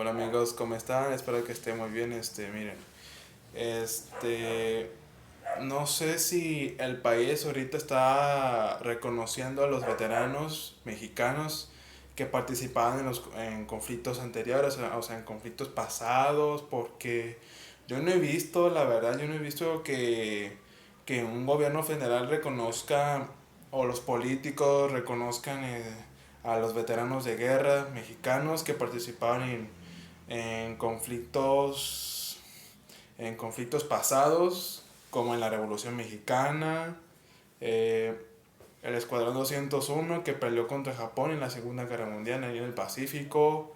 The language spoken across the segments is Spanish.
Hola amigos, ¿cómo están? Espero que estén muy bien. Miren, este, no sé si el país ahorita está reconociendo a los veteranos mexicanos que participaban en conflictos anteriores, o sea, en conflictos pasados, porque yo no he visto, la verdad, yo no he visto que un gobierno federal reconozca o los políticos reconozcan a los veteranos de guerra mexicanos que participaban en conflictos en conflictos pasados, como en la Revolución Mexicana, eh, el Escuadrón 201 que peleó contra Japón en la Segunda Guerra Mundial ahí en el Pacífico,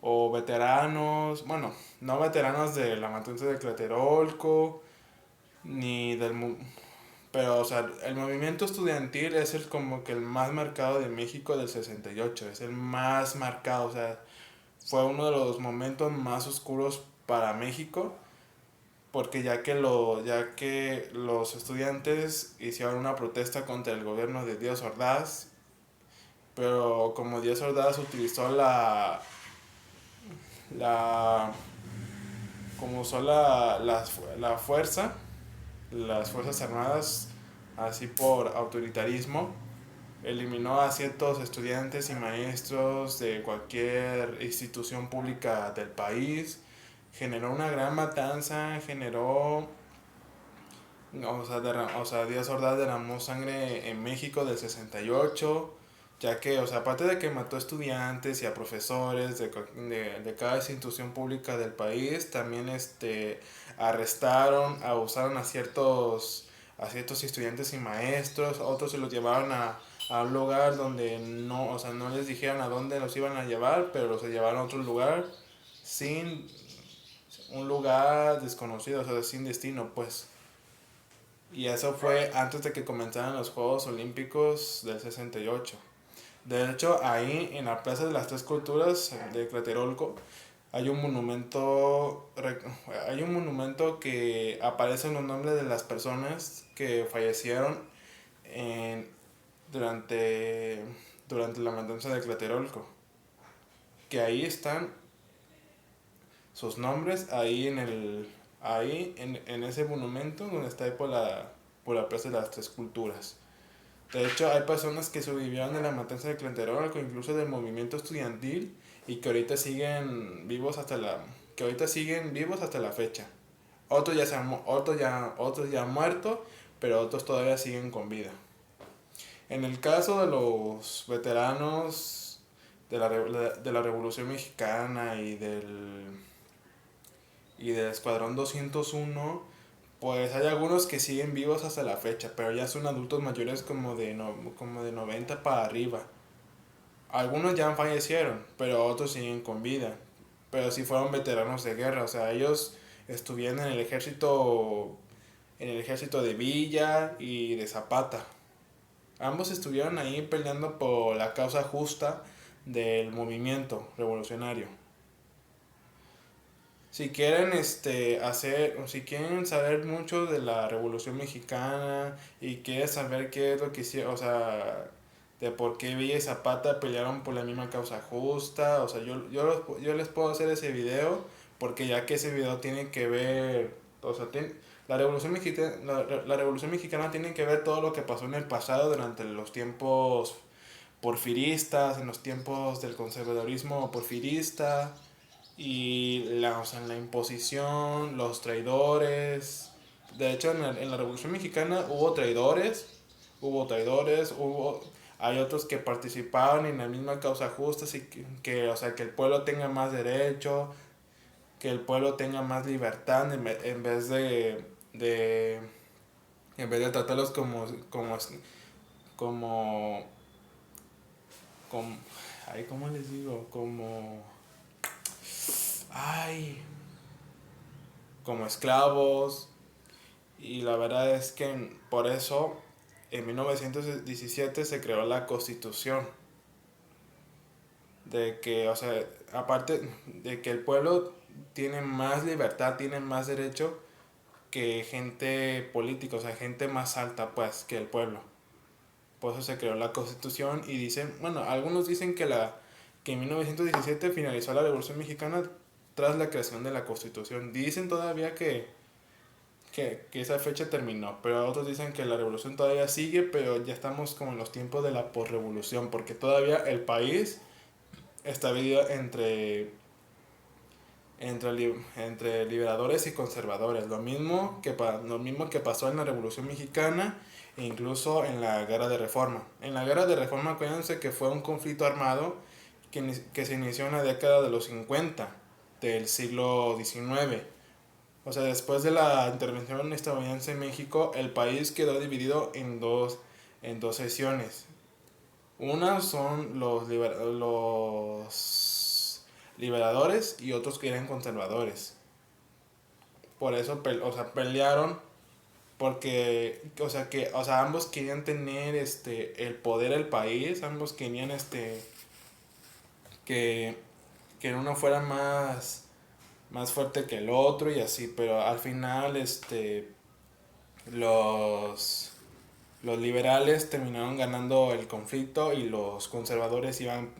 o veteranos, bueno, no veteranos de la matanza de Tlatelolco, ni pero, o sea, el movimiento estudiantil es el como que el más marcado de México del 68, es el más marcado, o sea, fue uno de los momentos más oscuros para México porque ya que los estudiantes hicieron una protesta contra el gobierno de Díaz Ordaz, pero como Díaz Ordaz utilizó la como usó la fuerza, las fuerzas armadas, así por autoritarismo, eliminó a ciertos estudiantes y maestros de cualquier institución pública del país, generó una gran matanza, generó o sea, Díaz Ordaz derramó sangre en México del 68, ya que, o sea, aparte de que mató estudiantes y a profesores de cada institución pública del país, también arrestaron, abusaron a ciertos estudiantes y maestros, otros se los llevaron a un lugar donde no, o sea, no les dijeron a dónde los iban a llevar, pero los llevaron a otro lugar sin un lugar desconocido, o sea, sin destino, pues. Y eso fue antes de que comenzaran los Juegos Olímpicos del 68. De hecho, ahí en la Plaza de las Tres Culturas de Tlatelolco hay un monumento, hay un monumento que aparecen los nombres de las personas que fallecieron en- durante, durante la matanza de Tlatelolco. Que ahí están sus nombres, en ese monumento donde está ahí por la Plaza de las Tres Culturas. De hecho, hay personas que sobrevivieron de la matanza de Tlatelolco, incluso del movimiento estudiantil, y que ahorita siguen vivos hasta la fecha. Otros ya han muerto, pero otros todavía siguen con vida. En el caso de los veteranos de la Revolución Mexicana y del Escuadrón 201, pues hay algunos que siguen vivos hasta la fecha, pero ya son adultos mayores como de 90 para arriba. Algunos ya fallecieron, pero otros siguen con vida. Pero sí fueron veteranos de guerra, o sea, ellos estuvieron en el ejército de Villa y de Zapata. Ambos estuvieron ahí peleando por la causa justa del movimiento revolucionario. Si quieren o si quieren saber mucho de la Revolución Mexicana y quieren saber qué es lo que hicieron, o sea, de por qué Villa y Zapata pelearon por la misma causa justa, o sea, yo les puedo hacer ese video porque ya que ese video tiene que ver, o sea, la Revolución Mexicana tiene que ver todo lo que pasó en el pasado durante los tiempos porfiristas, en los tiempos del conservadurismo porfirista o sea, la imposición, los traidores. De hecho, en la Revolución Mexicana hay otros que participaban en la misma causa justa, así o sea, que el pueblo tenga más derecho, que el pueblo tenga más libertad de, en vez de tratarlos como, como, ay, ¿cómo les digo? Ay, como esclavos. Y la verdad es que por eso en 1917 se creó la Constitución. De que, o sea, aparte de que el pueblo tiene más libertad, tiene más derecho que gente política, o sea, gente más alta pues que el pueblo. Por eso se creó la Constitución y dicen, bueno, algunos dicen que en 1917 finalizó la Revolución Mexicana tras la creación de la Constitución. Dicen todavía que esa fecha terminó, pero otros dicen que la revolución todavía sigue, pero ya estamos como en los tiempos de la posrevolución, porque todavía el país está dividido entre liberadores y conservadores, lo mismo que pasó en la Revolución Mexicana e incluso en la Guerra de Reforma. En la Guerra de Reforma, acuérdense que fue un conflicto armado que se inició en la década de los 50 del siglo XIX. O sea, después de la intervención estadounidense en México, el país quedó dividido en dos secciones. Una son los liberadores y otros que eran conservadores. Por eso o sea, pelearon porque ambos querían tener el poder del país, ambos querían que que uno fuera más fuerte que el otro y así, pero al final los los liberales terminaron ganando el conflicto y los conservadores iban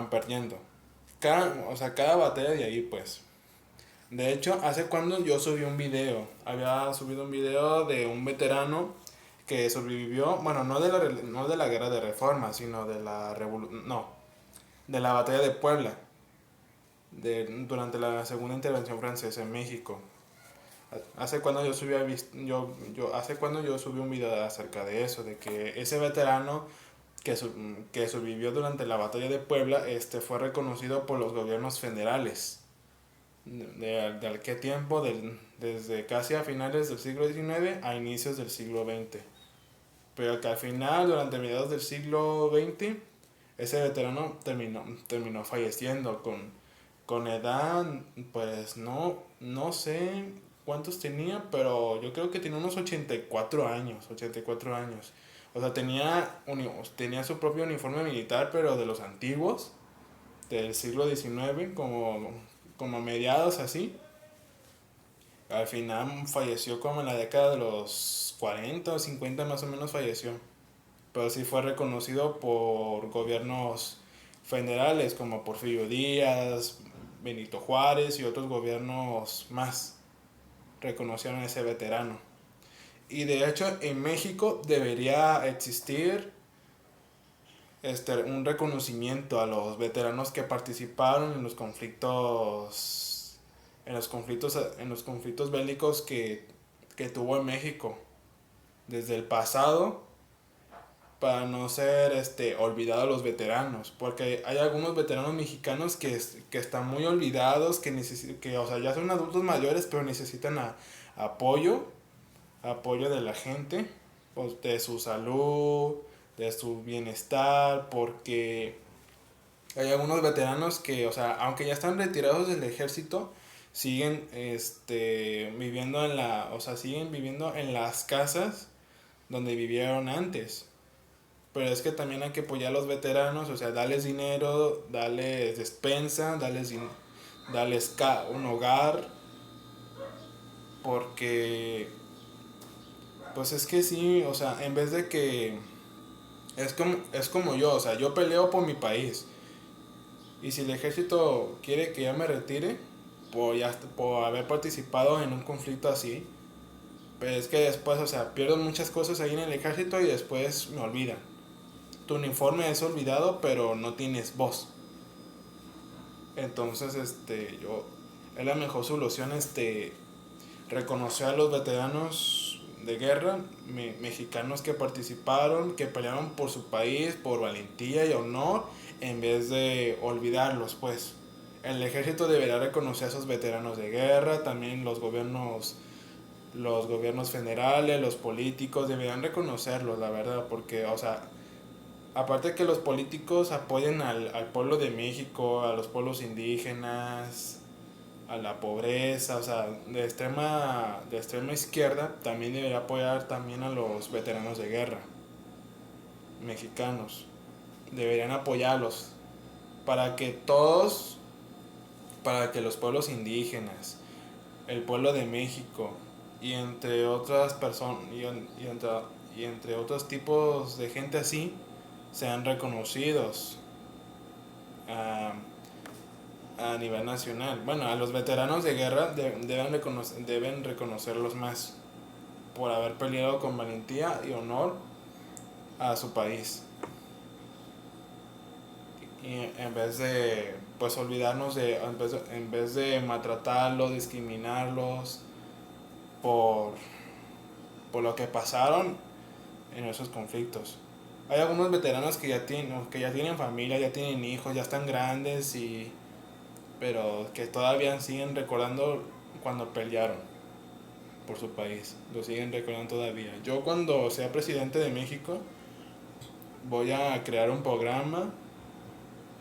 perdiendo. Cada batalla de ahí, pues. De hecho, hace cuando yo subí un video, había subido un video de un veterano que sobrevivió, bueno, no de la guerra de Reforma, sino de la batalla de Puebla, durante la segunda intervención francesa en México. Hace cuando hace cuando yo subí un video acerca de eso, de que ese veterano que sobrevivió durante la batalla de Puebla, fue reconocido por los gobiernos federales. ¿De qué tiempo? Desde casi a finales del siglo XIX a inicios del siglo XX. Pero que al final, durante mediados del siglo XX, ese veterano terminó falleciendo con edad, pues no sé cuántos tenía, pero yo creo que tenía unos 84 años, 84 años. O sea, tenía su propio uniforme militar, pero de los antiguos, del siglo XIX, como a mediados así. Al final falleció como en la década de los 40 o 50 más o menos falleció. Pero sí fue reconocido por gobiernos federales como Porfirio Díaz, Benito Juárez y otros gobiernos más reconocieron a ese veterano. Y de hecho en México debería existir un reconocimiento a los veteranos que participaron en los conflictos bélicos que tuvo en México desde el pasado, para no ser olvidados los veteranos, porque hay algunos veteranos mexicanos que están muy olvidados, o sea, ya son adultos mayores, pero necesitan apoyo, apoyo de la gente, pues, de su salud, de su bienestar, porque hay algunos veteranos que, o sea, aunque ya están retirados del ejército, siguen viviendo siguen viviendo en las casas donde vivieron antes. Pero es que también hay que apoyar a los veteranos, o sea, darles dinero, darles despensa, darles un hogar, porque, pues es que sí, o sea, en vez de que, es como yo, o sea, yo peleo por mi país, y si el ejército quiere que ya me retire, por haber participado en un conflicto así, pero es que después, o sea, pierdo muchas cosas ahí en el ejército y después me olvidan. Tu uniforme es olvidado, pero no tienes voz. Entonces, es la mejor solución, reconocer a los veteranos de guerra mexicanos que participaron, que pelearon por su país, por valentía y honor, en vez de olvidarlos, pues. El ejército deberá reconocer a esos veteranos de guerra, también los gobiernos federales, los políticos deberían reconocerlos, la verdad, porque, o sea, aparte que los políticos apoyen al pueblo de México, a los pueblos indígenas, a la pobreza, o sea, de extrema izquierda, también debería apoyar también a los veteranos de guerra mexicanos. Deberían apoyarlos para que todos, para que los pueblos indígenas, el pueblo de México y entre otras personas y entre otros tipos de gente así sean reconocidos. a nivel nacional. Bueno, a los veteranos de guerra deben reconocerlos más por haber peleado con valentía y honor a su país. Y en vez de, pues, olvidarnos de, en vez de maltratarlos, discriminarlos por, por lo que pasaron en esos conflictos. Hay algunos veteranos que ya tienen familia, ya tienen hijos, ya están grandes, pero que todavía siguen recordando cuando pelearon por su país. Lo siguen recordando todavía. Yo, cuando sea presidente de México, voy a crear un programa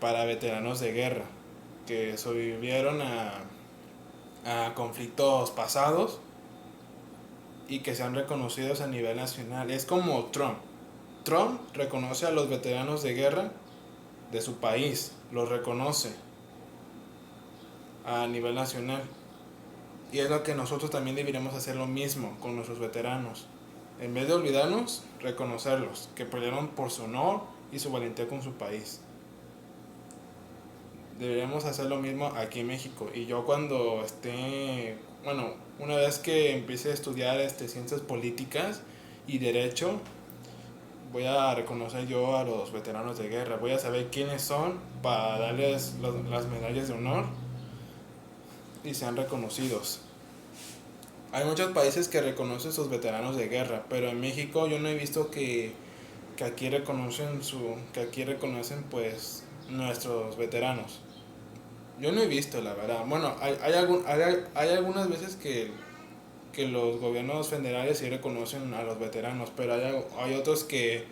para veteranos de guerra que sobrevivieron a conflictos pasados y que sean reconocidos a nivel nacional. Es como Trump. Trump reconoce a los veteranos de guerra de su país, los reconoce a nivel nacional. Y es lo que nosotros también deberíamos hacer, lo mismo con nuestros veteranos. En vez de olvidarnos, reconocerlos, que pelearon por su honor y su valentía con su país. Deberíamos hacer lo mismo aquí en México. Y yo, cuando esté, bueno, una vez que empiece a estudiar ciencias políticas y derecho, voy a reconocer yo a los veteranos de guerra. Voy a saber quiénes son para darles las medallas de honor y sean reconocidos. Hay muchos países que reconocen sus veteranos de guerra, pero en México yo no he visto que que aquí reconocen, pues, nuestros veteranos. Yo no he visto, la verdad. Bueno, hay algunas veces que los gobiernos federales sí reconocen a los veteranos, pero hay otros que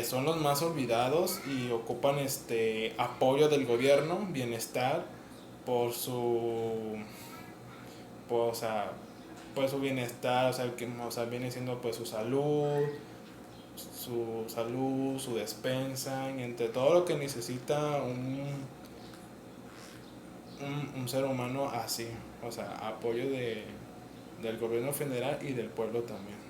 son los más olvidados y ocupan apoyo del gobierno, bienestar, por su, por, o sea, por su bienestar, viene siendo, pues, su despensa, y entre todo lo que necesita un ser humano así, o sea, apoyo del gobierno federal y del pueblo también.